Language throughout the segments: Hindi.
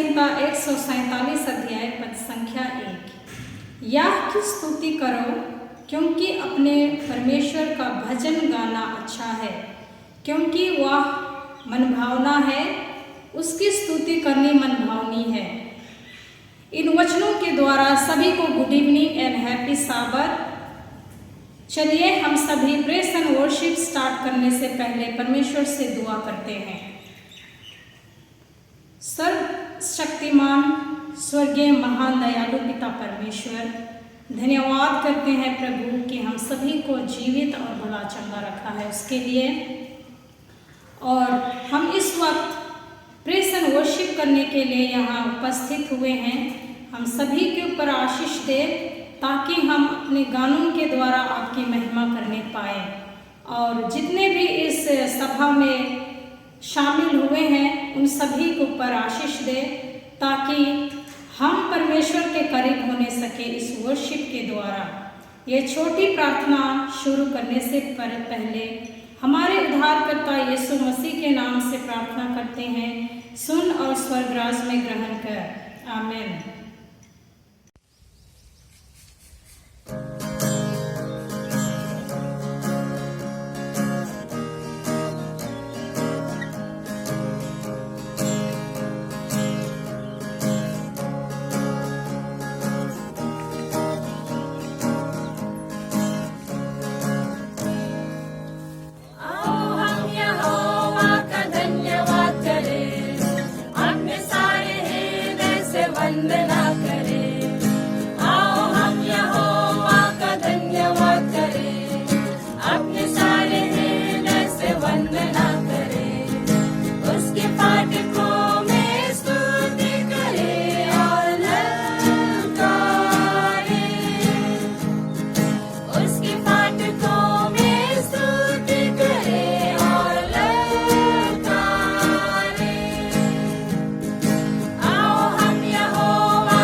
संहिता 147 अध्याय पद संख्या 1। याह की स्तुति करो, क्योंकि अपने परमेश्वर का भजन गाना अच्छा है, क्योंकि वह मनभावना है, उसकी स्तुति करनी मनभावनी है। इन वचनों के द्वारा सभी को गुड इवनिंग एंड हैप्पी साबत। चलिए हम सभी प्रेस एंड वर्शिप स्टार्ट करने से पहले परमेश्वर से दुआ करते हैं। सर्वशक्तिमान स्वर्गीय महान दयालु पिता परमेश्वर, धन्यवाद करते हैं प्रभु कि हम सभी को जीवित और भला चंगा रखा है उसके लिए। और हम इस वक्त प्रेस एंड वर्शिप करने के लिए यहाँ उपस्थित हुए हैं। हम सभी के ऊपर आशीष दे, ताकि हम अपने गानों के द्वारा आपकी महिमा करने पाए। और जितने भी इस सभा में शामिल हुए हैं उन सभी के ऊपर आशीष दे, ताकि हम परमेश्वर के करीब होने सके इस वर्शिप के द्वारा। ये छोटी प्रार्थना शुरू करने से पहले हमारे उद्धारकर्ता यीशु मसीह के नाम से प्रार्थना करते हैं। सुन और स्वर्गराज में ग्रहण कर। आमीन। आओ हम यहोवा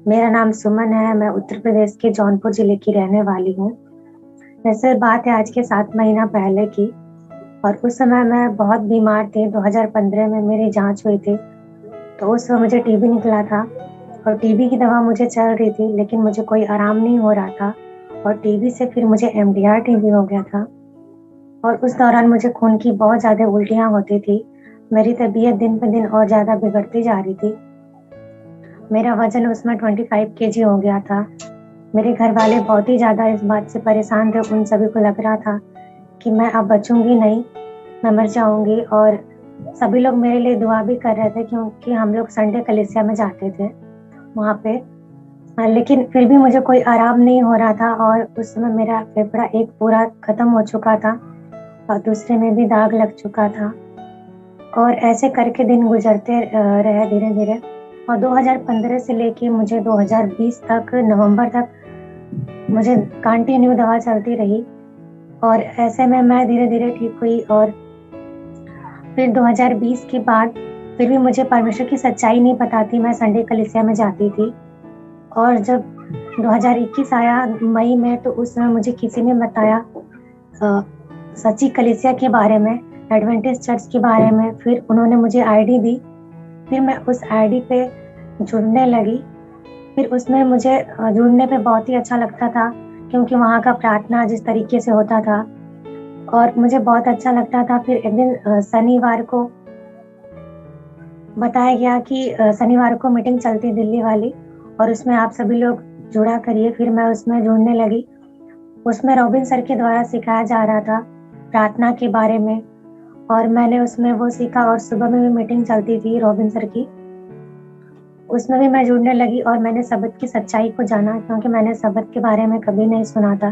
मेरा नाम सुमन है। मैं उत्तर प्रदेश के जौनपुर जिले की रहने वाली हूँ। वैसे बात है आज के 7 महीना पहले की, और उस समय मैं बहुत बीमार थी। 2015 में मेरी जांच हुई थी, तो उस समय मुझे टीबी निकला था और टीबी की दवा मुझे चल रही थी, लेकिन मुझे कोई आराम नहीं हो रहा था और टीबी से फिर मुझे एमडीआर टीबी हो गया था और उस दौरान मुझे खून की बहुत ज़्यादा उल्टियाँ होती थी। मेरी तबीयत दिन पे दिन और ज़्यादा बिगड़ती जा रही थी। मेरा वज़न उसमें 25 केजी हो गया था। मेरे घर वाले बहुत ही ज़्यादा इस बात से परेशान थे। उन सभी को लग रहा था कि मैं अब बचूँगी नहीं, मैं मर जाऊँगी, और सभी लोग मेरे लिए दुआ भी कर रहे थे क्योंकि हम लोग संडे कलीसिया में जाते थे वहाँ पे। लेकिन फिर भी मुझे कोई आराम नहीं हो रहा था और उस समय मेरा फेफड़ा एक पूरा ख़त्म हो चुका था और दूसरे में भी दाग लग चुका था, और ऐसे करके दिन गुज़रते रहे धीरे-धीरे। और 2015 से लेके मुझे 2020 तक नवंबर तक मुझे कंटिन्यू दवा चलती रही, और ऐसे में मैं धीरे-धीरे ठीक हुई। और फिर 2020 के बाद फिर भी मुझे परमेश्वर की सच्चाई नहीं पता थी। मैं संडे कलीसिया में जाती थी, और जब 2021 आया मई में, तो उस समय मुझे किसी ने बताया सच्ची कलीसिया के बारे में, एडवेंटिस्ट चर्च के बारे में। फिर उन्होंने मुझे आईडी दी, फिर मैं उस आईडी पे जुड़ने लगी। फिर उसमें मुझे जुड़ने पे बहुत ही अच्छा लगता था क्योंकि वहाँ का प्रार्थना जिस तरीके से होता था और मुझे बहुत अच्छा लगता था। फिर एक दिन शनिवार को बताया गया कि शनिवार को मीटिंग चलती दिल्ली वाली, और उसमें आप सभी लोग जुड़ा करिए। फिर मैं उसमें जुड़ने लगी। उसमें रॉबिन सर के द्वारा सिखाया जा रहा था प्रार्थना के बारे में, और मैंने उसमें वो सीखा। और सुबह में भी मीटिंग चलती थी रॉबिन सर की, उसमें भी मैं जुड़ने लगी और मैंने सबत की सच्चाई को जाना क्योंकि मैंने सबत के बारे में कभी नहीं सुना था।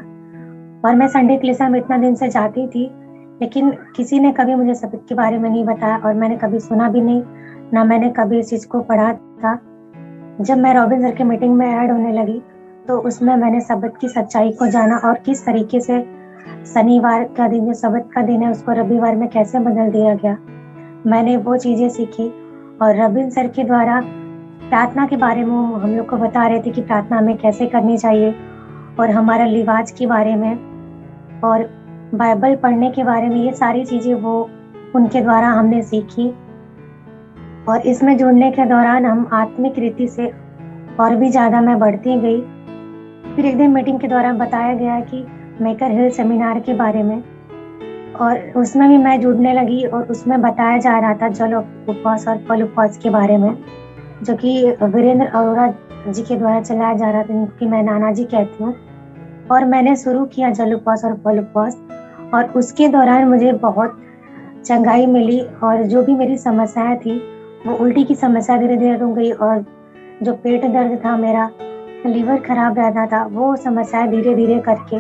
और मैं संडे कलीसिया में इतना दिन से जाती थी, लेकिन किसी ने कभी मुझे सबत के बारे में नहीं बताया और मैंने कभी सुना भी नहीं, ना मैंने कभी इस चीज़ को पढ़ा था। जब मैं रॉबिन सर के मीटिंग में ऐड होने लगी, तो उसमें मैंने सबत की सच्चाई को जाना और किस तरीके से शनिवार का दिन जो सबत का दिन है उसको रविवार में कैसे बदल दिया गया, मैंने वो चीज़ें सीखी। और रॉबिन सर के द्वारा प्रार्थना के बारे में हम लोग को बता रहे थे कि प्रार्थना हमें कैसे करनी चाहिए, और हमारा लिवाज के बारे में और बाइबल पढ़ने के बारे में, ये सारी चीज़ें वो उनके द्वारा हमने सीखी। और इसमें जुड़ने के दौरान हम आत्मिक रीति से और भी ज़्यादा मैं बढ़ती गई। फिर एक दिन मीटिंग के दौरान बताया गया कि मेकर हिल सेमिनार के बारे में, और उसमें भी मैं जुड़ने लगी। और उसमें बताया जा रहा था जल उपवास और फल उपवास के बारे में, जो कि वीरेंद्र अरोड़ा जी के द्वारा चलाया जा रहा था, जिनकी मैं नाना जी कहती हूँ। और मैंने शुरू किया जल उपवास और फल उपवास, और उसके दौरान मुझे बहुत चंगाई मिली, और जो भी मेरी समस्याएं थी वो उल्टी की समस्या धीरे धीरे रुक गई, और जो पेट दर्द था, मेरा लीवर खराब रहता था, वो समस्याएं धीरे धीरे करके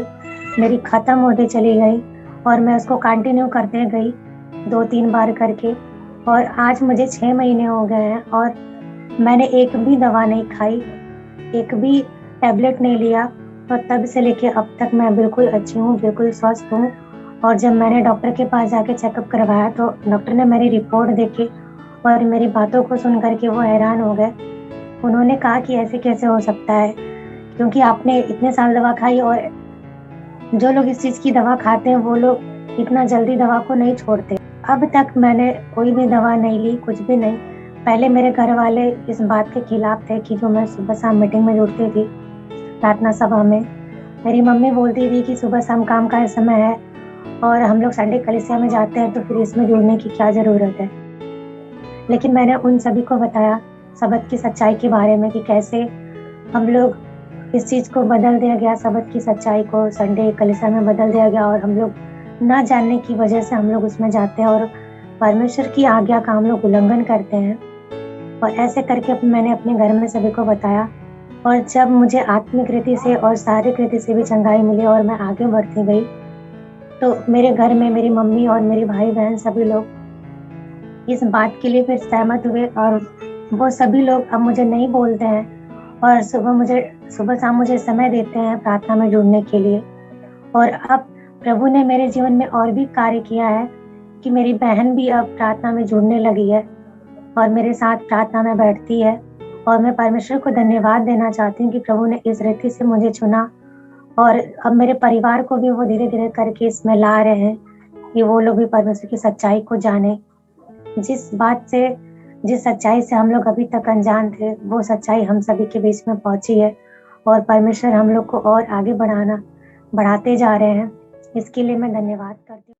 मेरी ख़त्म होते चली गई, और मैं उसको कंटिन्यू करते गई 2-3 बार करके। और आज मुझे 6 महीने हो गए हैं और मैंने एक भी दवा नहीं खाई, एक भी टैबलेट नहीं लिया, और तब से लेके अब तक मैं बिल्कुल अच्छी हूँ, बिल्कुल स्वस्थ हूँ। और जब मैंने डॉक्टर के पास जाके चेकअप करवाया, तो डॉक्टर ने मेरी रिपोर्ट देखे और मेरी बातों को सुन करके वो हैरान हो गए। उन्होंने कहा कि ऐसे कैसे हो सकता है, क्योंकि आपने इतने साल दवा खाई, और जो लोग इस चीज़ की दवा खाते हैं वो लोग इतना जल्दी दवा को नहीं छोड़ते। अब तक मैंने कोई भी दवा नहीं ली, कुछ भी नहीं। पहले मेरे घर वाले इस बात के खिलाफ थे कि जो मैं सुबह शाम मीटिंग में जुड़ती थी प्रार्थना सभा में, मेरी मम्मी बोलती थी कि सुबह शाम काम का समय है और हम लोग संडे कलीसिया में जाते हैं, तो फिर इसमें जुड़ने की क्या ज़रूरत है। लेकिन मैंने उन सभी को बताया सबत की सच्चाई के बारे में कि कैसे हम लोग इस चीज़ को बदल दिया गया, सबत की सच्चाई को संडे कलीसिया में बदल दिया गया, और हम लोग ना जानने की वजह से हम लोग उसमें जाते हैं और परमेश्वर की आज्ञा का हम लोग उल्लंघन करते हैं। और ऐसे करके मैंने अपने घर में सभी को बताया, और जब मुझे आत्मिक रीति से और शारीरिक रीति से भी चंगाई मिली और मैं आगे बढ़ती गई, तो मेरे घर में मेरी मम्मी और मेरे भाई बहन सभी लोग इस बात के लिए फिर सहमत हुए, और वो सभी लोग अब मुझे नहीं बोलते हैं और सुबह शाम मुझे समय देते हैं प्रार्थना में जुड़ने के लिए। और अब प्रभु ने मेरे जीवन में और भी कार्य किया है कि मेरी बहन भी अब प्रार्थना में जुड़ने लगी है और मेरे साथ प्रार्थना में बैठती है, और मैं परमेश्वर को धन्यवाद देना चाहती हूँ कि प्रभु ने इस रीति से मुझे चुना और अब मेरे परिवार को भी वो धीरे-धीरे करके इसमें ला रहे हैं कि वो लोग भी परमेश्वर की सच्चाई को जाने। जिस सच्चाई से हम लोग अभी तक अनजान थे, वो सच्चाई हम सभी के बीच में पहुंची है और परमेश्वर हम लोग को और आगे बढ़ाते जा रहे हैं। इसके लिए मैं धन्यवाद करती हूँ।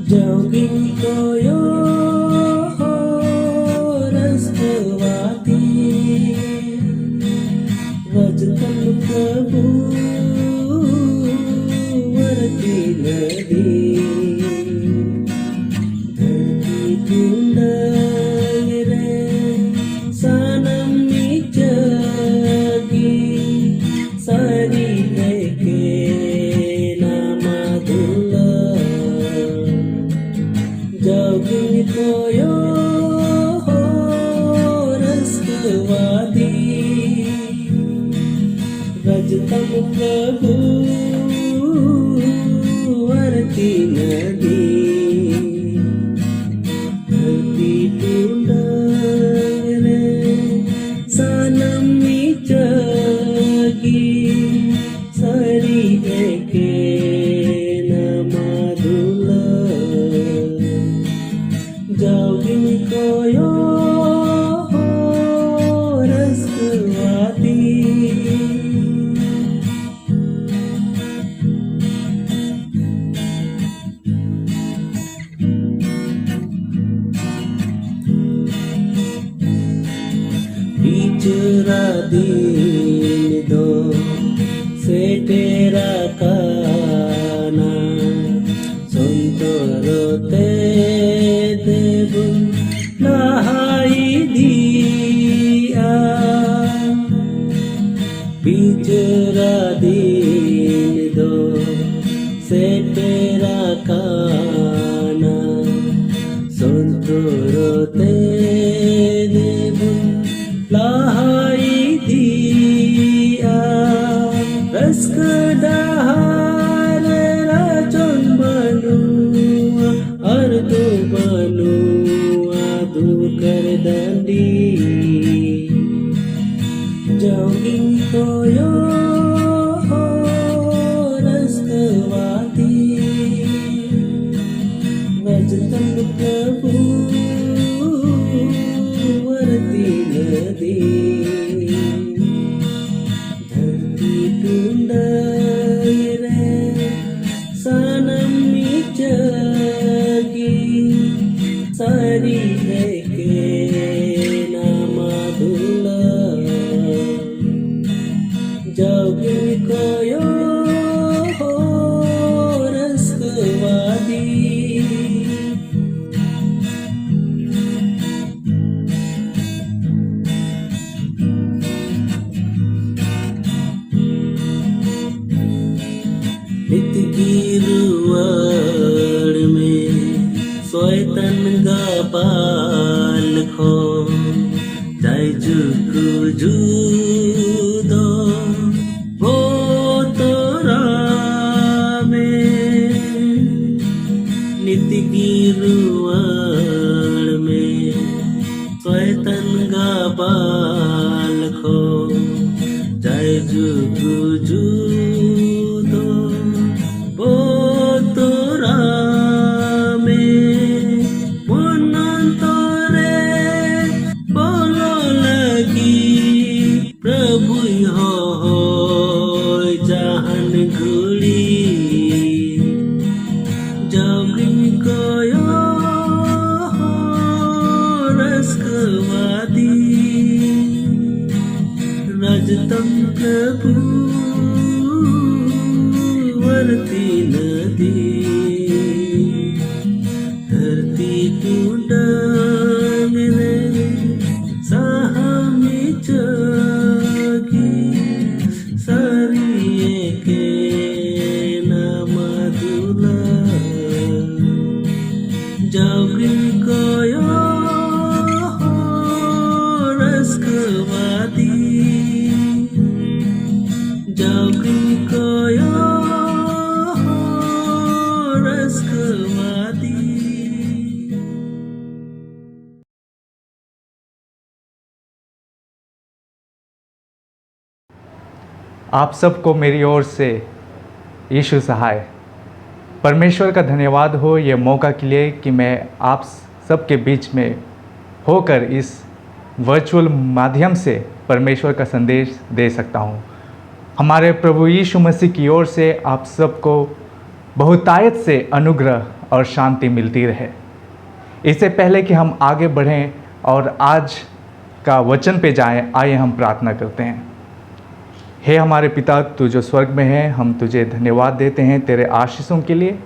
Jogging koyo raswati wajtan prabhu warti nadi dhati tundare sanam nichagi sari ke namadula jogging koyo raswati rajtam prabhu warti nadi dhati tundare sanam nichagi sari eke namadula jogging koyo raswati bicara din do se tera kana sontorote devun nahai dia bicara din do se tera kana sontorote devun lahai dia raskadahar racun banua ardu banua dukar dandi jogging koyo raswati wajtan prabhu warti nadi dhati tundare sanam nichagi sari eke namadula jogging koyo raswati नित्य की रुआड़ में शैतान का पाल खो जाय जुकु जुदो वो तोरा में नित्य की रुआड़ में शैतान का पाल खो जाय जुकु जुदो वो तोरा में तोरे बोलो लगी प्रभु हो जहन घुड़ी jogging koyo raswati rajtam prabhu warti nadi धरती टूटने साहमी चगी सारी के नामदुला jogging koyo raskawati Jauhin koyo raskawati आप सबको मेरी ओर से यीशु सहाय। परमेश्वर का धन्यवाद हो ये मौका के लिए कि मैं आप सबके बीच में होकर इस वर्चुअल माध्यम से परमेश्वर का संदेश दे सकता हूँ। हमारे प्रभु यीशु मसीह की ओर से आप सबको बहुतायत से अनुग्रह और शांति मिलती रहे। इससे पहले कि हम आगे बढ़ें और आज का वचन पे जाएं, आइए हम प्रार्थना करते हैं। हे हमारे पिता, तू जो स्वर्ग में है, हम तुझे धन्यवाद देते हैं तेरे आशीषों के लिए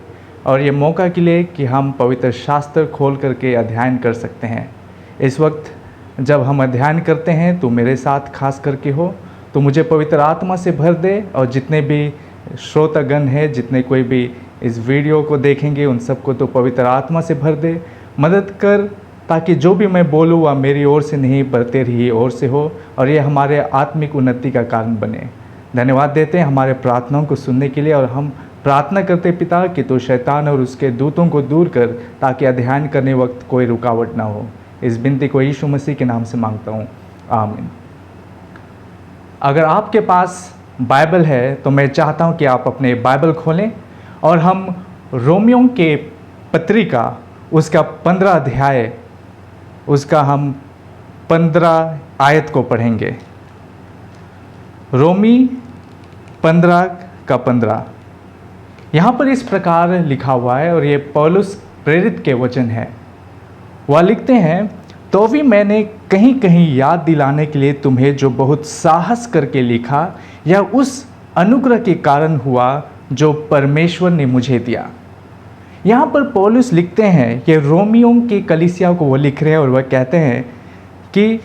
और ये मौका के लिए कि हम पवित्र शास्त्र खोल करके अध्ययन कर सकते हैं। इस वक्त जब हम अध्ययन करते हैं तो मेरे साथ खास करके हो, तो मुझे पवित्र आत्मा से भर दे और जितने भी श्रोतागण हैं, जितने कोई भी इस वीडियो को देखेंगे, उन सबको तो पवित्र आत्मा से भर दे। मदद कर ताकि जो भी मैं बोलूँ वह मेरी ओर से नहीं पर तेरी ओर से हो और ये हमारे आत्मिक उन्नति का कारण बने। धन्यवाद देते हैं हमारे प्रार्थनाओं को सुनने के लिए और हम प्रार्थना करते पिता कि तो शैतान और उसके दूतों को दूर कर ताकि अध्ययन करने वक्त कोई रुकावट ना हो। इस विनती को यीशु मसीह के नाम से मांगता हूँ, आमीन। अगर आपके पास बाइबल है तो मैं चाहता हूँ कि आप अपने बाइबल खोलें और हम रोमियों के पत्रिका उसका 15 अध्याय उसका हम 15 आयत को पढ़ेंगे। रोमी 15 का 15 यहाँ पर इस प्रकार लिखा हुआ है और ये पौलुस प्रेरित के वचन है। वह लिखते हैं, तो भी मैंने कहीं कहीं याद दिलाने के लिए तुम्हें जो बहुत साहस करके लिखा, यह उस अनुग्रह के कारण हुआ जो परमेश्वर ने मुझे दिया। यहाँ पर पौलुस लिखते हैं, ये रोमियों के कलीसिया को वो लिख रहे हैं और वह कहते हैं कि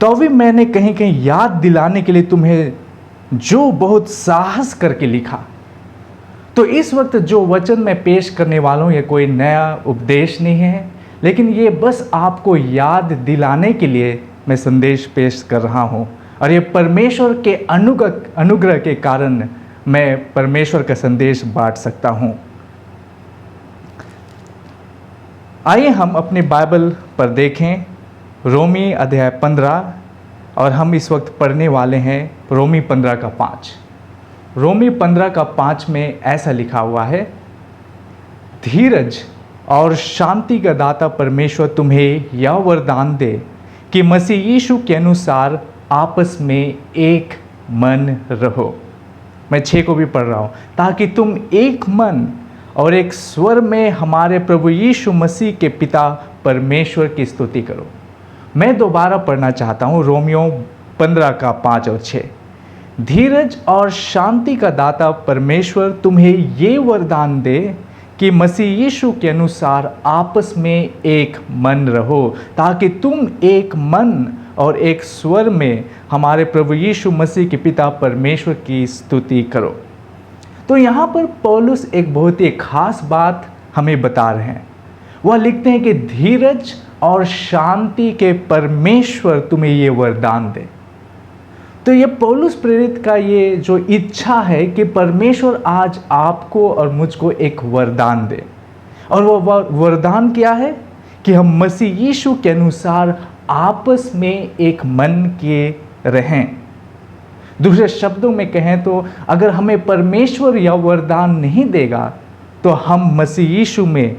तो भी मैंने कहीं कहीं याद दिलाने के लिए तुम्हें जो बहुत साहस करके लिखा। तो इस वक्त जो वचन मैं पेश करने वाला हूँ ये कोई नया उपदेश नहीं है, लेकिन ये बस आपको याद दिलाने के लिए मैं संदेश पेश कर रहा हूँ और ये परमेश्वर के अनुग्रह के कारण मैं परमेश्वर का संदेश बांट सकता हूँ। आइए हम अपने बाइबल पर देखें रोमी अध्याय 15 और हम इस वक्त पढ़ने वाले हैं रोमी 15 का 5। रोमी 15 का 5 में ऐसा लिखा हुआ है, धीरज और शांति का दाता परमेश्वर तुम्हें यह वरदान दे कि मसीह यीशु के अनुसार आपस में एक मन रहो। मैं 6 को भी पढ़ रहा हूँ, ताकि तुम एक मन और एक स्वर में हमारे प्रभु यीशु मसीह के पिता परमेश्वर की स्तुति करो। मैं दोबारा पढ़ना चाहता हूँ रोमियो 15 का 5 और 6। धीरज और शांति का दाता परमेश्वर तुम्हें ये वरदान दे कि मसीह यीशु के अनुसार आपस में एक मन रहो, ताकि तुम एक मन और एक स्वर में हमारे प्रभु यीशु मसीह के पिता परमेश्वर की स्तुति करो। तो यहाँ पर पौलुस एक बहुत ही खास बात हमें बता रहे हैं। वह लिखते हैं कि धीरज और शांति के परमेश्वर तुम्हें ये वरदान दे। तो ये पौलुस प्रेरित का ये जो इच्छा है कि परमेश्वर आज आपको और मुझको एक वरदान दे, और वो वरदान क्या है कि हम मसीह यीशु के अनुसार आपस में एक मन के रहें। दूसरे शब्दों में कहें तो अगर हमें परमेश्वर यह वरदान नहीं देगा तो हम मसीह यीशु में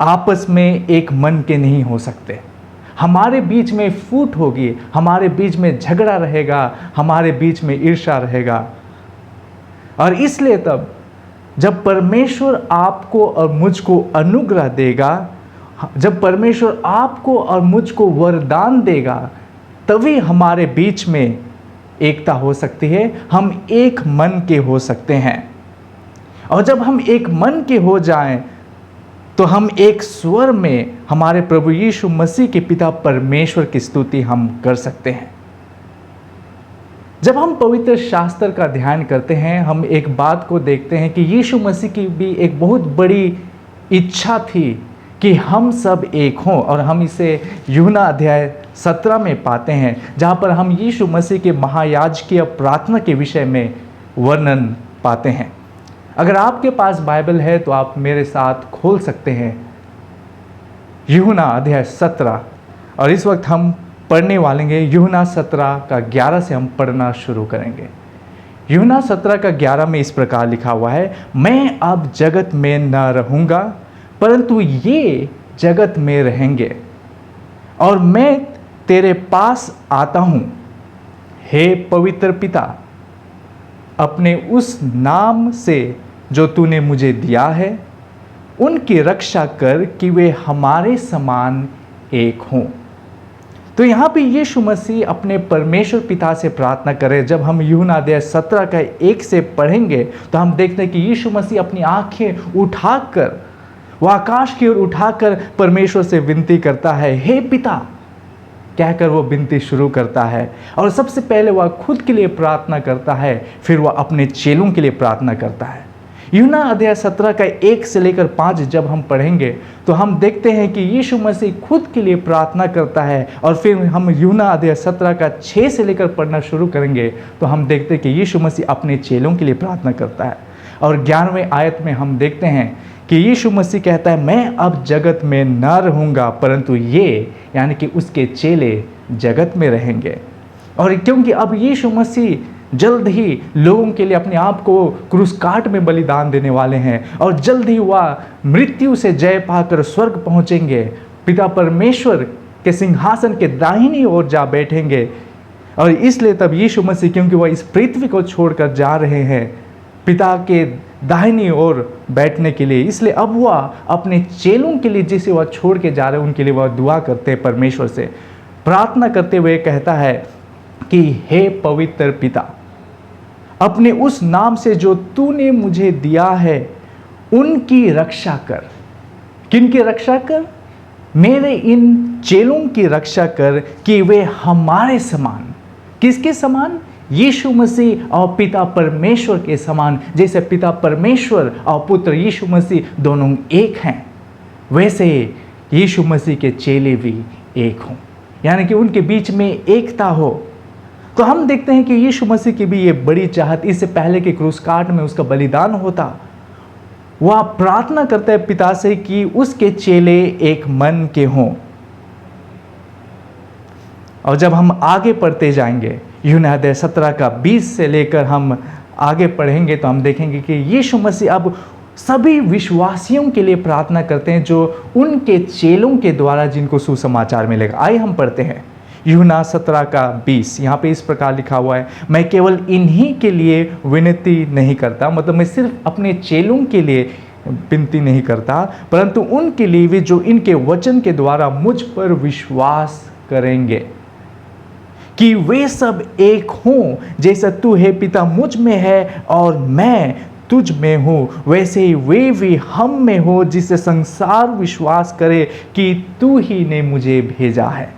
आपस में एक मन के नहीं हो सकते। हमारे बीच में फूट होगी, हमारे बीच में झगड़ा रहेगा, हमारे बीच में ईर्ष्या रहेगा। और इसलिए तब जब परमेश्वर आपको और मुझको अनुग्रह देगा, जब परमेश्वर आपको और मुझको वरदान देगा, तभी हमारे बीच में एकता हो सकती है, हम एक मन के हो सकते हैं। और जब हम एक मन के हो जाएं तो हम एक स्वर में हमारे प्रभु यीशु मसीह के पिता परमेश्वर की स्तुति हम कर सकते हैं। जब हम पवित्र शास्त्र का ध्यान करते हैं, हम एक बात को देखते हैं कि यीशु मसीह की भी एक बहुत बड़ी इच्छा थी कि हम सब एक हों, और हम इसे यूहन्ना अध्याय 17 में पाते हैं, जहाँ पर हम यीशु मसीह के महायाजकीय प्रार्थना के विषय में वर्णन पाते हैं। अगर आपके पास बाइबल है तो आप मेरे साथ खोल सकते हैं यूहन्ना अध्याय 17, और इस वक्त हम पढ़ने वाले हैं यूहन्ना 17 का 11 से हम पढ़ना शुरू करेंगे। यूहन्ना 17 का 11 में इस प्रकार लिखा हुआ है, मैं अब जगत में न रहूँगा परंतु ये जगत में रहेंगे, और मैं तेरे पास आता हूँ। हे पवित्र पिता, अपने उस नाम से जो तूने मुझे दिया है उनकी रक्षा कर कि वे हमारे समान एक हों। तो यहाँ पे यीशु मसीह अपने परमेश्वर पिता से प्रार्थना करे। जब हम यूहन्ना अध्याय 17 का 1 से पढ़ेंगे तो हम देखते हैं कि यीशु मसीह अपनी आंखें उठाकर, वह आकाश की ओर उठाकर परमेश्वर से विनती करता है, हे पिता कहकर वो विनती शुरू करता है। और सबसे पहले वह खुद के लिए प्रार्थना करता है, फिर वह अपने चेलों के लिए प्रार्थना करता है। यूहन्ना अध्याय 17 का 1 से लेकर 5 जब हम पढ़ेंगे तो हम देखते हैं कि यीशु मसीह खुद के लिए प्रार्थना करता है, और फिर हम यूहन्ना अध्याय 17 का 6 से लेकर पढ़ना शुरू करेंगे तो हम देखते हैं कि यीशु मसीह अपने चेलों के लिए प्रार्थना करता है। और 11वें आयत में हम देखते हैं कि यीशु मसीह कहता है, मैं अब जगत में न रहूँगा परंतु ये यानी कि उसके चेले जगत में रहेंगे। और क्योंकि अब यीशु मसीह जल्द ही लोगों के लिए अपने आप को क्रूस काट में बलिदान देने वाले हैं, और जल्द ही वह मृत्यु से जय पाकर स्वर्ग पहुंचेंगे, पिता परमेश्वर के सिंहासन के दाहिनी ओर जा बैठेंगे। और इसलिए तब यीशु मसीह, क्योंकि वह इस पृथ्वी को छोड़कर जा रहे हैं पिता के दाहिनी ओर बैठने के लिए, इसलिए अब वह अपने चेलों के लिए जिसे वह छोड़ के जा रहे हैं उनके लिए वह दुआ करते हैं, परमेश्वर से प्रार्थना करते हुए कहता है कि हे पवित्र पिता, अपने उस नाम से जो तूने मुझे दिया है उनकी रक्षा कर। किनकी रक्षा कर? मेरे इन चेलों की रक्षा कर कि वे हमारे समान, किसके समान? यीशु मसीह और पिता परमेश्वर के समान। जैसे पिता परमेश्वर और पुत्र यीशु मसीह दोनों एक हैं, वैसे यीशु मसीह के चेले भी एक हों, यानी कि उनके बीच में एकता हो। तो हम देखते हैं कि यीशु मसीह की भी ये बड़ी चाहत, इससे पहले कि क्रूस काट में उसका बलिदान होता, वह प्रार्थना करता है पिता से कि उसके चेले एक मन के हों। और जब हम आगे पढ़ते जाएंगे यूहन्ना अध्याय 17 का 20 से लेकर हम आगे पढ़ेंगे तो हम देखेंगे कि यीशु मसीह अब सभी विश्वासियों के लिए प्रार्थना करते हैं जो उनके चेलों के द्वारा जिनको सुसमाचार मिलेगा। आइए हम पढ़ते हैं यूहन्ना 17 का 20। यहाँ पे इस प्रकार लिखा हुआ है, मैं केवल इन्हीं के लिए विनती नहीं करता, मतलब मैं सिर्फ अपने चेलों के लिए विनती नहीं करता, परंतु उनके लिए भी जो इनके वचन के द्वारा मुझ पर विश्वास करेंगे, कि वे सब एक हों, जैसा तू हे पिता मुझ में है और मैं तुझ में हूँ, वैसे ही वे भी हम में हो, जिससे संसार विश्वास करे कि तू ही ने मुझे भेजा है।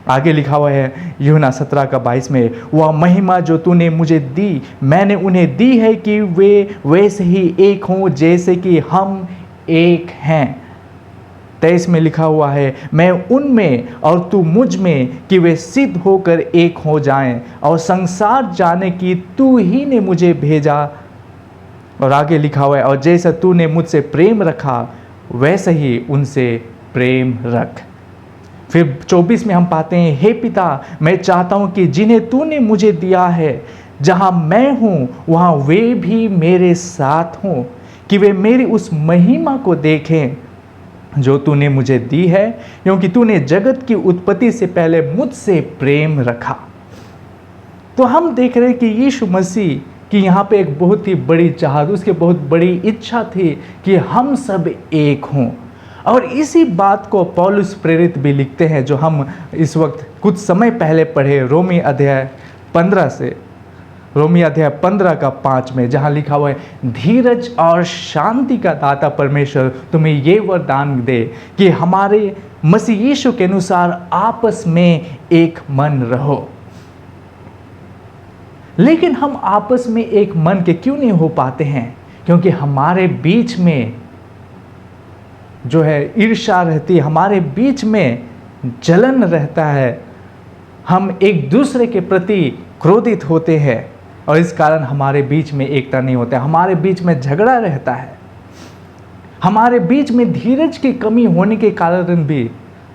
आगे लिखा हुआ है यूहन्ना 17 का 22 में, वह महिमा जो तूने मुझे दी मैंने उन्हें दी है कि वे वैसे ही एक हों जैसे कि हम एक हैं। 23 में लिखा हुआ है, मैं उनमें और तू मुझ में, कि वे सिद्ध होकर एक हो जाएं, और संसार जाने की तू ही ने मुझे भेजा। और आगे लिखा हुआ है, और जैसा तूने मुझसे प्रेम रखा वैसे ही उनसे प्रेम रख। फिर 24 में हम पाते हैं, हे पिता, मैं चाहता हूँ कि जिन्हें तूने मुझे दिया है, जहाँ मैं हूँ वहाँ वे भी मेरे साथ हों, कि वे मेरी उस महिमा को देखें जो तूने मुझे दी है, क्योंकि तूने जगत की उत्पत्ति से पहले मुझसे प्रेम रखा। तो हम देख रहे हैं कि यीशु मसीह की यहाँ पे एक बहुत ही बड़ी चाहत, उसकी बहुत बड़ी इच्छा थी कि हम सब एक हों। और इसी बात को पौलुस प्रेरित भी लिखते हैं, जो हम इस वक्त कुछ समय पहले पढ़े रोमी अध्याय 15 से, रोमी अध्याय 15 का 5 में, जहाँ लिखा हुआ है, धीरज और शांति का दाता परमेश्वर तुम्हें ये वरदान दे कि हमारे मसीह यीशु के अनुसार आपस में एक मन रहो। लेकिन हम आपस में एक मन के क्यों नहीं हो पाते हैं? क्योंकि हमारे बीच में जो है ईर्ष्या रहती है, हमारे बीच में जलन रहता है, हम एक दूसरे के प्रति क्रोधित होते हैं और इस कारण हमारे बीच में एकता नहीं होता, हमारे बीच में झगड़ा रहता है। हमारे बीच में धीरज की कमी होने के कारण भी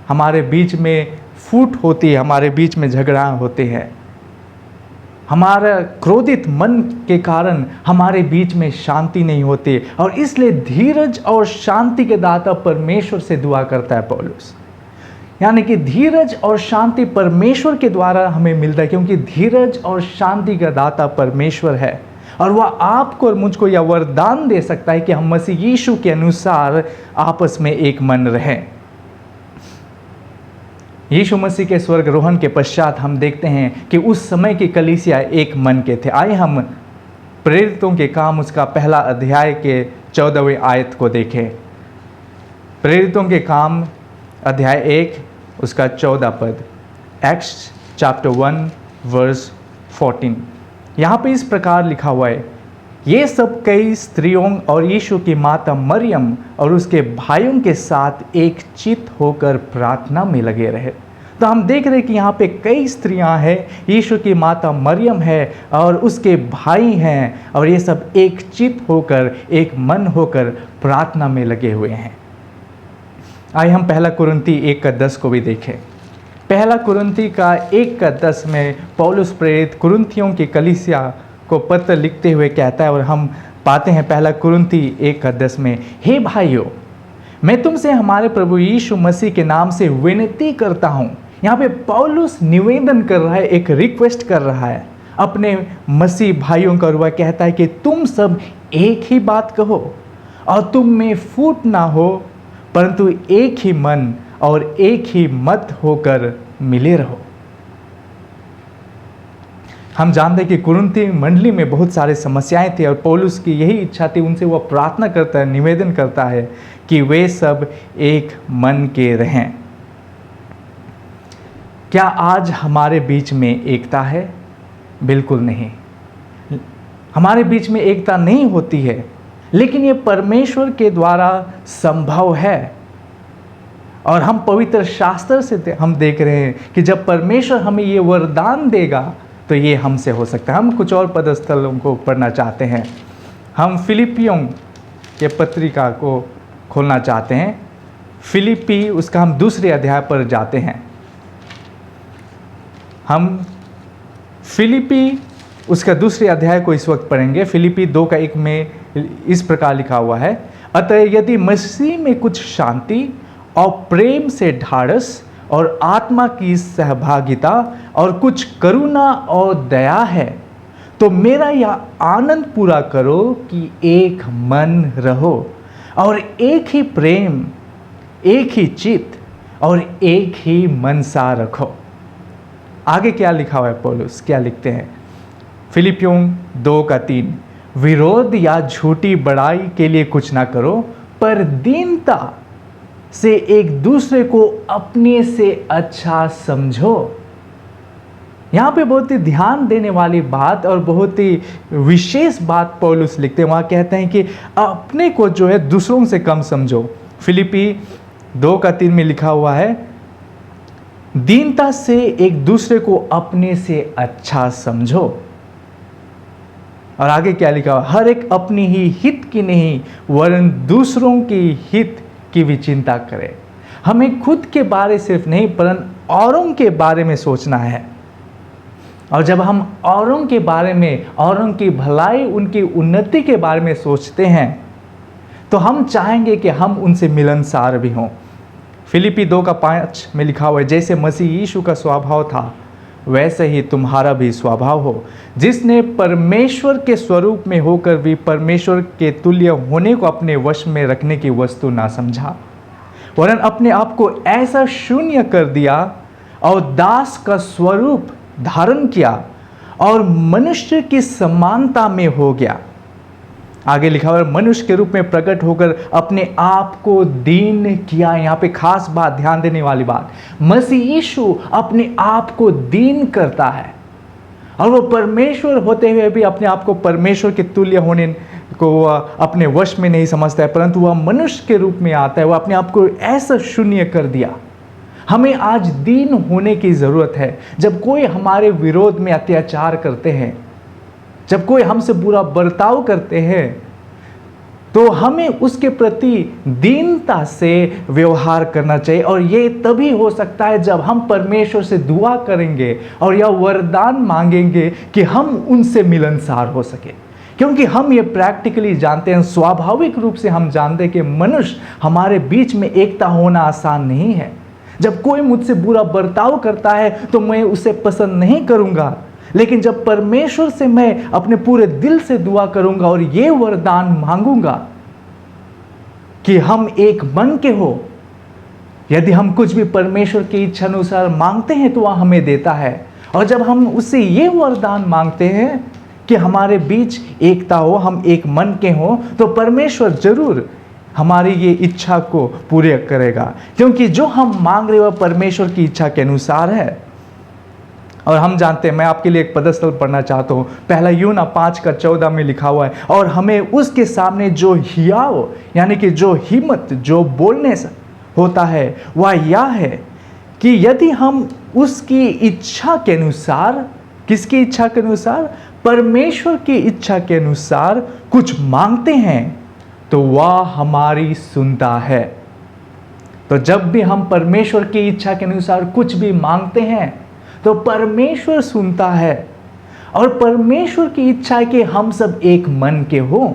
हमारे बीच में फूट होती है, हमारे बीच में झगड़ा होते हैं। हमारा क्रोधित मन के कारण हमारे बीच में शांति नहीं होती और इसलिए धीरज और शांति के दाता परमेश्वर से दुआ करता है पौलुस। यानी कि धीरज और शांति परमेश्वर के द्वारा हमें मिलता है, क्योंकि धीरज और शांति का दाता परमेश्वर है और वह आपको और मुझको यह वरदान दे सकता है कि हम मसीह यीशु के अनुसार आपस में एक मन रहें। यीशु मसीह के स्वर्गारोहण के पश्चात हम देखते हैं कि उस समय की कलीसिया एक मन के थे। आइए हम प्रेरितों के काम उसका पहला अध्याय के 14वें आयत को देखें। प्रेरितों के काम अध्याय 1 उसका 14 पद, एक्ट्स चैप्टर 1 वर्स 14। यहाँ पे इस प्रकार लिखा हुआ है, ये सब कई स्त्रियों और यीशु की माता मरियम और उसके भाइयों के साथ एक चित होकर प्रार्थना में लगे रहे। तो हम देख रहे हैं कि यहाँ पे कई स्त्रियां हैं, यीशु की माता मरियम है और उसके भाई हैं और ये सब एक चित होकर, एक मन होकर प्रार्थना में लगे हुए हैं। आइए हम पहला कुरिन्थी 1:10 को भी देखें। पहला कुरिन्थी का 1:10 में पौलुस प्रेरित कुरिन्थियों की कलीसिया को पत्र लिखते हुए कहता है और हम पाते हैं पहला कुरिन्थी 1:10 में, हे भाइयों, मैं तुमसे हमारे प्रभु यीशु मसीह के नाम से विनती करता हूँ। यहाँ पे पौलुस निवेदन कर रहा है, एक रिक्वेस्ट कर रहा है अपने मसीह भाइयों का, और वह कहता है कि तुम सब एक ही बात कहो और तुम में फूट ना हो, परंतु एक ही मन और एक ही मत होकर मिले रहो। हम जानते हैं कि कुरिन्थी मंडली में बहुत सारे समस्याएं थी और पौलुस की यही इच्छा थी, उनसे वह प्रार्थना करता है, निवेदन करता है कि वे सब एक मन के रहें। क्या आज हमारे बीच में एकता है? बिल्कुल नहीं। हमारे बीच में एकता नहीं होती है, लेकिन ये परमेश्वर के द्वारा संभव है। और हम पवित्र शास्त्र से हम देख रहे हैं कि जब परमेश्वर हमें ये वरदान देगा तो ये हमसे हो सकता है। हम कुछ और पदस्थलों को पढ़ना चाहते हैं। हम फिलिपियों के पत्रिका को खोलना चाहते हैं। फिलिपी उसका हम दूसरे अध्याय पर जाते हैं। हम फिलिपी उसका दूसरे अध्याय को इस वक्त पढ़ेंगे। फिलिपी 2:1 में इस प्रकार लिखा हुआ है, अतः यदि मसीह में कुछ शांति और प्रेम से ढाढ़स और आत्मा की सहभागिता और कुछ करुणा और दया है, तो मेरा यह आनंद पूरा करो कि एक मन रहो और एक ही प्रेम, एक ही चित्त और एक ही मनसा रखो। आगे क्या लिखा हुआ है पौलुस, क्या लिखते हैं? फिलिपियों 2:3, विरोध या झूठी बड़ाई के लिए कुछ ना करो, पर दीनता से एक दूसरे को अपने से अच्छा समझो। यहाँ पे बहुत ही ध्यान देने वाली बात और बहुत ही विशेष बात पौलुस लिखते हैं। वहाँ कहते हैं कि अपने को जो है दूसरों से कम समझो। फिलिपी 2:3 में लिखा हुआ है, दीनता से एक दूसरे को अपने से अच्छा समझो। और आगे क्या लिखा हुआ, हर एक अपनी ही हित की नहीं वरन दूसरों की हित की भी चिंता करे। हमें खुद के बारे सिर्फ नहीं परंतु औरों के बारे में सोचना है। और जब हम औरों के बारे में, औरों की भलाई, उनकी उन्नति के बारे में सोचते हैं तो हम चाहेंगे कि हम उनसे मिलनसार भी हों। फिलिपी 2:5 में लिखा हुआ है, जैसे मसीह यीशु का स्वभाव था वैसे ही तुम्हारा भी स्वभाव हो, जिसने परमेश्वर के स्वरूप में होकर भी परमेश्वर के तुल्य होने को अपने वश में रखने की वस्तु ना समझा, वरन अपने आप को ऐसा शून्य कर दिया और दास का स्वरूप धारण किया और मनुष्य की समानता में हो गया। आगे लिखा हुआ है, मनुष्य के रूप में प्रकट होकर अपने आप को दीन किया। यहाँ पे खास बात, ध्यान देने वाली बात, मसीह यीशु अपने आप को दीन करता है और वो परमेश्वर होते हुए भी अपने आप को परमेश्वर के तुल्य होने को अपने वश में नहीं समझता है, परंतु वह मनुष्य के रूप में आता है। वह अपने आप को ऐसा शून्य कर दिया। हमें आज दीन होने की ज़रूरत है। जब कोई हमारे विरोध में अत्याचार करते हैं, जब कोई हमसे बुरा बर्ताव करते हैं, तो हमें उसके प्रति दीनता से व्यवहार करना चाहिए। और ये तभी हो सकता है जब हम परमेश्वर से दुआ करेंगे और यह वरदान मांगेंगे कि हम उनसे मिलनसार हो सके। क्योंकि हम ये प्रैक्टिकली जानते हैं, स्वाभाविक रूप से हम जानते हैं कि मनुष्य हमारे बीच में एकता होना आसान नहीं है। जब कोई मुझसे बुरा बर्ताव करता है तो मैं उसे पसंद नहीं करूंगा, लेकिन जब परमेश्वर से मैं अपने पूरे दिल से दुआ करूंगा और ये वरदान मांगूंगा कि हम एक मन के हो, यदि हम कुछ भी परमेश्वर की इच्छा अनुसार मांगते हैं तो वह हमें देता है। और जब हम उससे ये वरदान मांगते हैं कि हमारे बीच एकता हो, हम एक मन के हो, तो परमेश्वर जरूर हमारी ये इच्छा को पूरे करेगा, क्योंकि जो हम मांग रहे हैं वह परमेश्वर की इच्छा के अनुसार है। और हम जानते हैं, मैं आपके लिए एक पदस्थल पढ़ना चाहता हूँ। पहला यूहन्ना 5:14 में लिखा हुआ है, और हमें उसके सामने जो हियाव यानी कि जो हिम्मत, जो बोलने से होता है, वह यह है कि यदि हम उसकी इच्छा के अनुसार, किसकी इच्छा के अनुसार? परमेश्वर की इच्छा के अनुसार कुछ मांगते हैं तो वह हमारी सुनता है। तो जब भी हम परमेश्वर की इच्छा के अनुसार कुछ भी मांगते हैं तो परमेश्वर सुनता है। और परमेश्वर की इच्छा है कि हम सब एक मन के हो।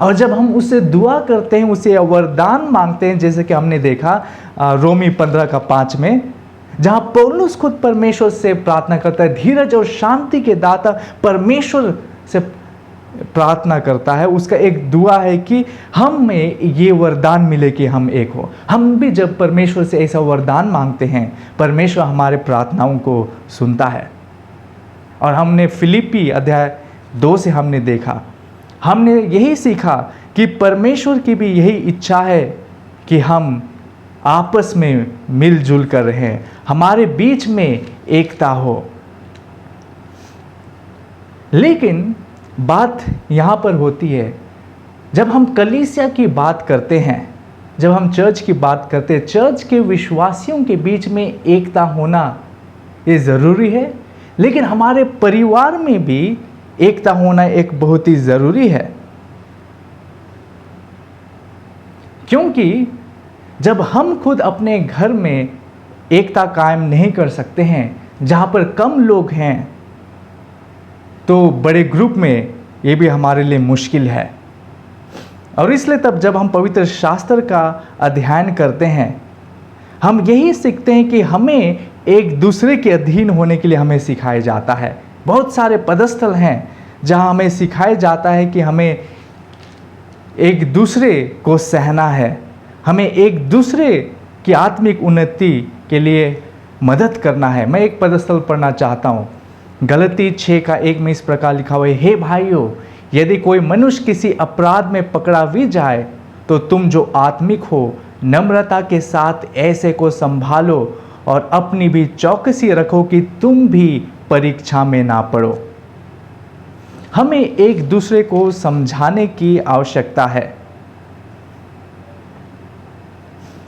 और जब हम उससे दुआ करते हैं, उसे वरदान मांगते हैं, जैसे कि हमने देखा रोमी 15:5 में, जहां पौलुस खुद परमेश्वर से प्रार्थना करता है, धीरज और शांति के दाता परमेश्वर से प्रार्थना करता है। उसका एक दुआ है कि हमें ये वरदान मिले कि हम एक हो। हम भी जब परमेश्वर से ऐसा वरदान मांगते हैं, परमेश्वर हमारे प्रार्थनाओं को सुनता है। और हमने फिलिप्पी अध्याय 2 से हमने देखा, हमने यही सीखा कि परमेश्वर की भी यही इच्छा है कि हम आपस में मिलजुल कर रहें, हमारे बीच में एकता हो। लेकिन बात यहाँ पर होती है, जब हम कलीसिया की बात करते हैं, जब हम चर्च की बात करते हैं, चर्च के विश्वासियों के बीच में एकता होना ये ज़रूरी है। लेकिन हमारे परिवार में भी एकता होना एक बहुत ही ज़रूरी है, क्योंकि जब हम खुद अपने घर में एकता कायम नहीं कर सकते हैं, जहाँ पर कम लोग हैं, तो बड़े ग्रुप में ये भी हमारे लिए मुश्किल है। और इसलिए तब जब हम पवित्र शास्त्र का अध्ययन करते हैं, हम यही सीखते हैं कि हमें एक दूसरे के अधीन होने के लिए हमें सिखाया जाता है। बहुत सारे पदस्थल हैं जहाँ हमें सिखाया जाता है कि हमें एक दूसरे को सहना है, हमें एक दूसरे की आत्मिक उन्नति के लिए मदद करना है। मैं एक पदस्थल पढ़ना चाहता हूँ, गलती 6:1 में इस प्रकार लिखा हुआ है, हे भाइयों, यदि कोई मनुष्य किसी अपराध में पकड़ा भी जाए तो तुम जो आत्मिक हो नम्रता के साथ ऐसे को संभालो और अपनी भी चौकसी रखो कि तुम भी परीक्षा में ना पड़ो। हमें एक दूसरे को समझाने की आवश्यकता है।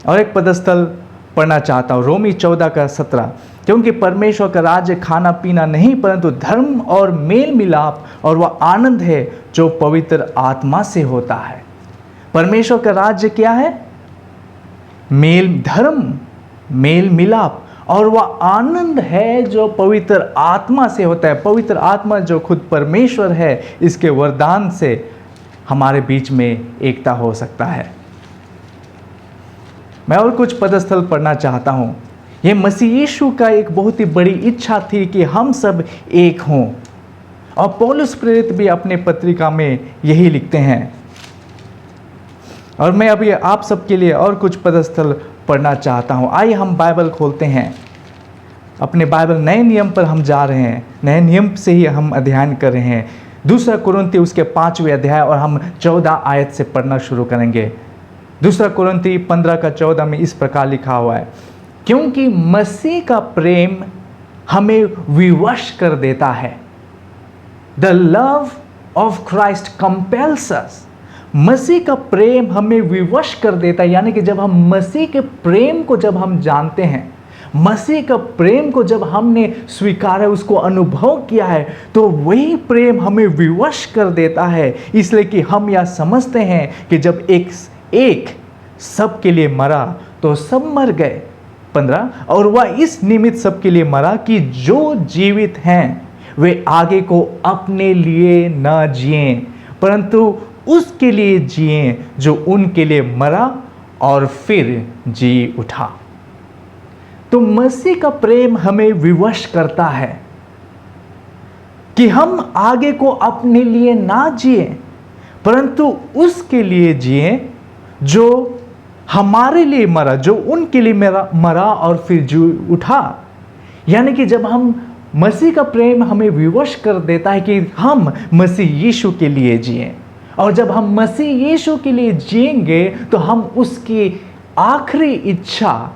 और एक पदस्थल पढ़ना चाहता हूँ, रोमी 14:17, क्योंकि परमेश्वर का राज्य खाना पीना नहीं परंतु धर्म और मेल मिलाप और वह आनंद है जो पवित्र आत्मा से होता है। परमेश्वर का राज्य क्या है? धर्म, मेल मिलाप और वह आनंद है जो पवित्र आत्मा से होता है। पवित्र आत्मा जो खुद परमेश्वर है, इसके वरदान से हमारे बीच में एकता हो सकता है। मैं और कुछ पदस्थल पढ़ना चाहता हूँ। ये मसीह यीशु का एक बहुत ही बड़ी इच्छा थी कि हम सब एक हों, और पौलुस प्रेरित भी अपने पत्रिका में यही लिखते हैं। और मैं अभी आप सबके लिए और कुछ पदस्थल पढ़ना चाहता हूँ। आइए हम बाइबल खोलते हैं, अपने बाइबल नए नियम पर हम जा रहे हैं, नए नियम से ही हम अध्ययन कर रहे हैं। 2 कुरिन्थी उसके 5वें अध्याय और हम 14 आयत से पढ़ना शुरू करेंगे। 2 कुरिन्थी 15:14 में इस प्रकार लिखा हुआ है, क्योंकि मसीह का प्रेम हमें विवश कर देता है। The love of Christ compels us. मसीह का प्रेम हमें विवश कर देता है, यानी कि जब हम मसीह के प्रेम को जब हम जानते हैं, मसीह का प्रेम को जब हमने स्वीकारा, उसको अनुभव किया है, तो वही प्रेम हमें विवश कर देता है। इसलिए कि हम यह समझते हैं कि जब एक सब के लिए मरा तो सब मर गए। 15, और वह इस निमित्त सब के लिए मरा कि जो जीवित हैं वे आगे को अपने लिए न जिएं, परंतु उसके लिए जिएं जो उनके लिए मरा और फिर जी उठा। तो मसीह का प्रेम हमें विवश करता है कि हम आगे को अपने लिए ना जिए, परंतु उसके लिए जिए जो हमारे लिए मरा, जो उनके लिए मरा और फिर जी उठा। यानी कि जब हम मसीह का प्रेम हमें विवश कर देता है कि हम मसीह यीशु के लिए जिए, और जब हम मसीह यीशु के लिए जिएंगे तो हम उसकी आखिरी इच्छा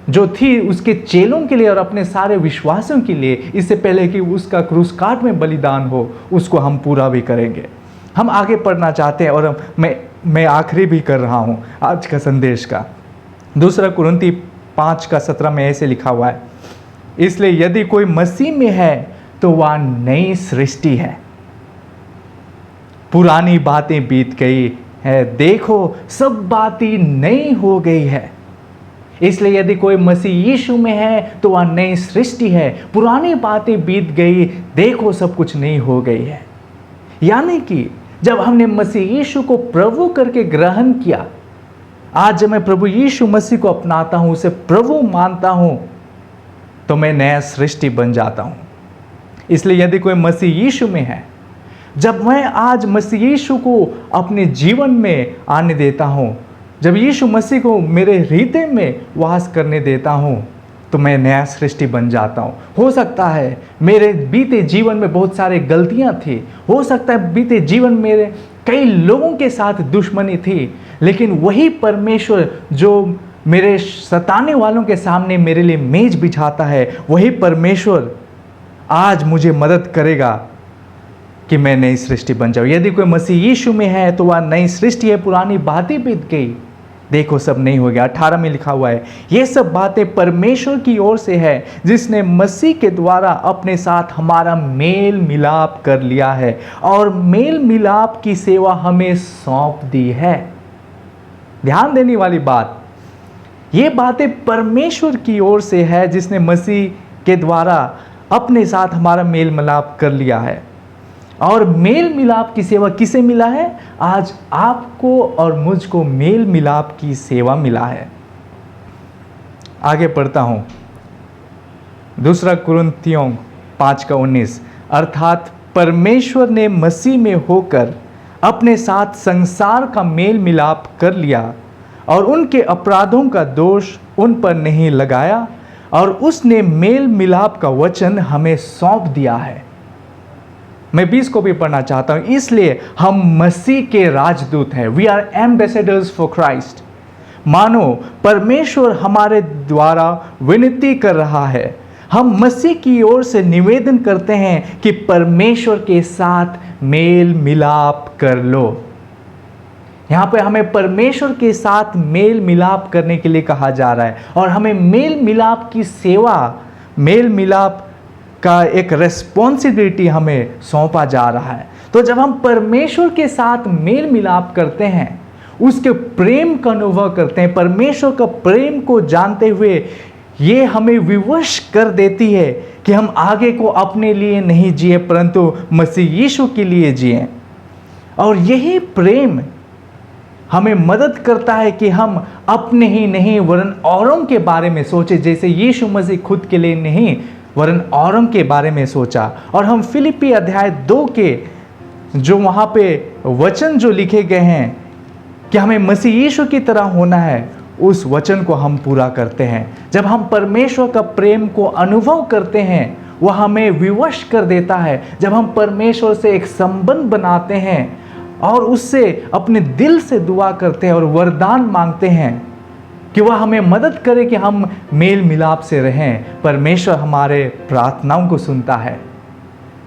जो थी उसके चेलों के लिए और अपने सारे विश्वासियों के लिए, इससे पहले कि उसका क्रूस काट में बलिदान हो, उसको हम पूरा भी करेंगे। हम आगे पढ़ना चाहते हैं और मैं आखिरी भी कर रहा हूं आज का संदेश का। 2 कुरिन्थी 5:17 में ऐसे लिखा हुआ है, इसलिए यदि कोई मसीह में है तो वह नई सृष्टि है, पुरानी बातें बीत गई है, देखो सब बातें नई हो गई है। इसलिए यदि कोई मसीह यीशु में है तो वह नई सृष्टि है, पुरानी बातें बीत गई, देखो सब कुछ नई हो गई है। यानी कि जब हमने मसीह यीशु को प्रभु करके ग्रहण किया, आज जब मैं प्रभु यीशु मसीह को अपनाता हूं, उसे प्रभु मानता हूं, तो मैं नया सृष्टि बन जाता हूं। इसलिए यदि कोई मसीह यीशु में है, जब मैं आज मसीह यीशु को अपने जीवन में आने देता हूं, जब यीशु मसीह को मेरे हृदय में वास करने देता हूं, तो मैं नया सृष्टि बन जाता हूं। हो सकता है मेरे बीते जीवन में बहुत सारे गलतियां थी, हो सकता है बीते जीवन मेरे कई लोगों के साथ दुश्मनी थी, लेकिन वही परमेश्वर जो मेरे सताने वालों के सामने मेरे लिए मेज बिछाता है, वही परमेश्वर आज मुझे मदद करेगा कि मैं नई सृष्टि बन जाऊं। यदि कोई मसीह यीशु में है तो वह नई सृष्टि है, पुरानी बातें बीत गई, देखो सब नहीं हो गया। 18 में लिखा हुआ है, ये सब बातें परमेश्वर की ओर से है, जिसने मसीह के द्वारा अपने साथ हमारा मेल मिलाप कर लिया है और मेल मिलाप की सेवा हमें सौंप दी है। ध्यान देने वाली बात, ये बातें परमेश्वर की ओर से है, जिसने मसीह के द्वारा अपने साथ हमारा मेल मिलाप कर लिया है। और मेल मिलाप की सेवा किसे मिला है? आज आपको और मुझको मेल मिलाप की सेवा मिला है। आगे पढ़ता हूं, 2 कुरिन्थियों 5:19, अर्थात परमेश्वर ने मसीह में होकर अपने साथ संसार का मेल मिलाप कर लिया और उनके अपराधों का दोष उन पर नहीं लगाया, और उसने मेल मिलाप का वचन हमें सौंप दिया है। मैं 20 को भी पढ़ना चाहता हूं, इसलिए हम मसीह के राजदूत हैं। We are ambassadors for Christ. मानो परमेश्वर हमारे द्वारा विनती कर रहा है, हम मसीह की ओर से निवेदन करते हैं कि परमेश्वर के साथ मेल मिलाप कर लो। यहाँ पे हमें परमेश्वर के साथ मेल मिलाप करने के लिए कहा जा रहा है, और हमें मेल मिलाप की सेवा, मेल मिलाप का एक रेस्पॉन्सिबिलिटी हमें सौंपा जा रहा है। तो जब हम परमेश्वर के साथ मेल मिलाप करते हैं, उसके प्रेम का अनुभव करते हैं, परमेश्वर का प्रेम को जानते हुए ये हमें विवश कर देती है कि हम आगे को अपने लिए नहीं जिए, परंतु मसीह यीशु के लिए जिए। और यही प्रेम हमें मदद करता है कि हम अपने ही नहीं वरन औरों के बारे में सोचे, जैसे यीशु मसीह खुद के लिए नहीं वरन औरों के बारे में सोचा। और हम फिलिप्पी अध्याय 2 के जो वहाँ पे वचन जो लिखे गए हैं कि हमें मसीह यीशु की तरह होना है, उस वचन को हम पूरा करते हैं। जब हम परमेश्वर का प्रेम को अनुभव करते हैं, वह हमें विवश कर देता है। जब हम परमेश्वर से एक संबंध बनाते हैं और उससे अपने दिल से दुआ करते हैं और वरदान मांगते हैं कि वह हमें मदद करे कि हम मेल मिलाप से रहें, परमेश्वर हमारे प्रार्थनाओं को सुनता है।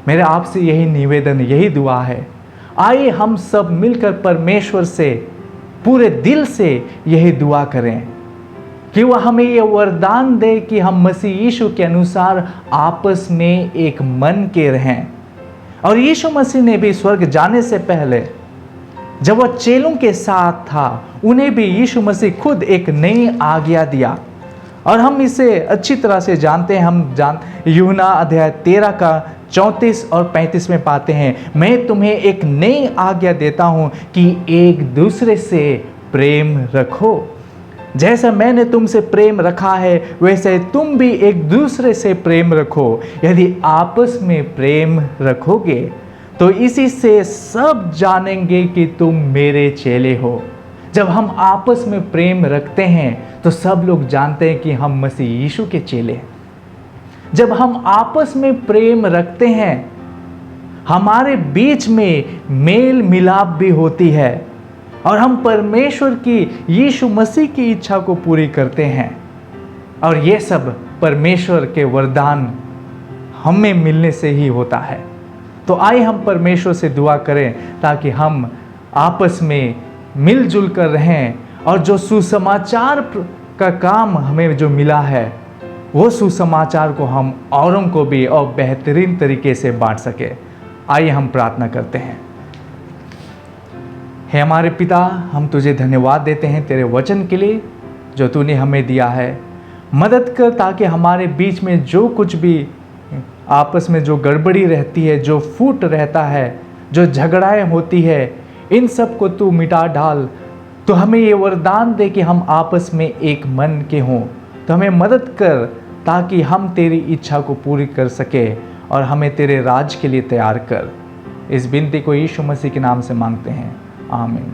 मेरे आपसे यही निवेदन, यही दुआ है, आइए हम सब मिलकर परमेश्वर से पूरे दिल से यही दुआ करें कि वह हमें ये वरदान दे कि हम मसीह यीशु के अनुसार आपस में एक मन के रहें। और यीशु मसीह ने भी स्वर्ग जाने से पहले जब वह चेलों के साथ था, उन्हें भी यीशु मसीह खुद एक नई आज्ञा दिया। और हम इसे अच्छी तरह से जानते हैं। यूहन्ना अध्याय 13 का 34 और 35 में पाते हैं, मैं तुम्हें एक नई आज्ञा देता हूं कि एक दूसरे से प्रेम रखो। जैसा मैंने तुमसे प्रेम रखा है वैसे तुम भी एक दूसरे से प्रेम रखो। यदि आपस में प्रेम रखोगे तो इसी से सब जानेंगे कि तुम मेरे चेले हो। जब हम आपस में प्रेम रखते हैं तो सब लोग जानते हैं कि हम मसीह यीशु के चेले हैं। जब हम आपस में प्रेम रखते हैं, हमारे बीच में मेल मिलाप भी होती है और हम परमेश्वर की यीशु मसीह की इच्छा को पूरी करते हैं। और ये सब परमेश्वर के वरदान हमें मिलने से ही होता है। तो आइए हम परमेश्वर से दुआ करें ताकि हम आपस में मिलजुल कर रहें और जो सुसमाचार का काम हमें जो मिला है वो सुसमाचार को हम औरों को भी और बेहतरीन तरीके से बांट सके। आइए हम प्रार्थना करते हैं। हे हमारे पिता, हम तुझे धन्यवाद देते हैं तेरे वचन के लिए जो तूने हमें दिया है। मदद कर ताकि हमारे बीच में जो कुछ भी आपस में जो गड़बड़ी रहती है, जो फूट रहता है, जो झगड़ाएं होती है, इन सब को तू मिटा डाल। तो हमें ये वरदान दे कि हम आपस में एक मन के हों। तो हमें मदद कर ताकि हम तेरी इच्छा को पूरी कर सके और हमें तेरे राज के लिए तैयार कर। इस विनती को यीशु मसीह के नाम से मांगते हैं, आमीन।